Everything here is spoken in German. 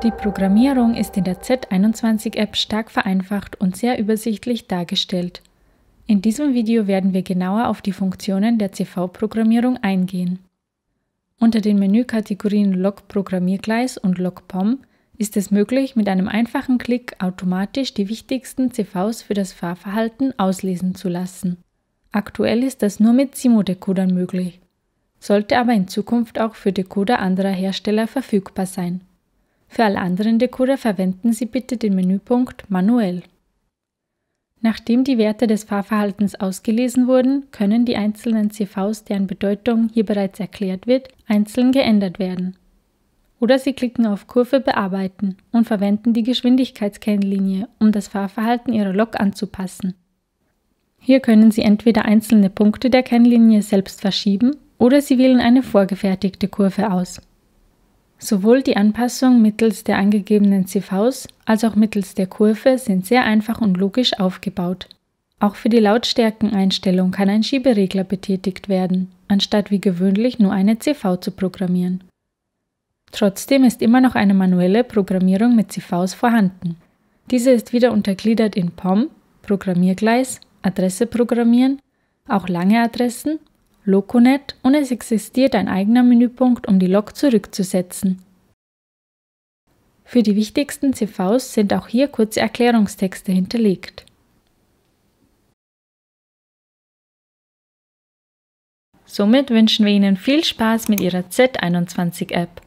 Die Programmierung ist in der Z21-App stark vereinfacht und sehr übersichtlich dargestellt. In diesem Video werden wir genauer auf die Funktionen der CV-Programmierung eingehen. Unter den Menükategorien Log-Programmiergleis und Log-POM ist es möglich, mit einem einfachen Klick automatisch die wichtigsten CVs für das Fahrverhalten auslesen zu lassen. Aktuell ist das nur mit SIMO-Decodern möglich, sollte aber in Zukunft auch für Decoder anderer Hersteller verfügbar sein. Für alle anderen Decoder verwenden Sie bitte den Menüpunkt Manuell. Nachdem die Werte des Fahrverhaltens ausgelesen wurden, können die einzelnen CVs, deren Bedeutung hier bereits erklärt wird, einzeln geändert werden. Oder Sie klicken auf Kurve bearbeiten und verwenden die Geschwindigkeitskennlinie, um das Fahrverhalten Ihrer Lok anzupassen. Hier können Sie entweder einzelne Punkte der Kennlinie selbst verschieben oder Sie wählen eine vorgefertigte Kurve aus. Sowohl die Anpassung mittels der angegebenen CVs als auch mittels der Kurve sind sehr einfach und logisch aufgebaut. Auch für die Lautstärkeneinstellung kann ein Schieberegler betätigt werden, anstatt wie gewöhnlich nur eine CV zu programmieren. Trotzdem ist immer noch eine manuelle Programmierung mit CVs vorhanden. Diese ist wieder untergliedert in POM, Programmiergleis, Adresse programmieren, auch lange Adressen, Loconet und es existiert ein eigener Menüpunkt, um die Lok zurückzusetzen. Für die wichtigsten CVs sind auch hier kurze Erklärungstexte hinterlegt. Somit wünschen wir Ihnen viel Spaß mit Ihrer Z21-App.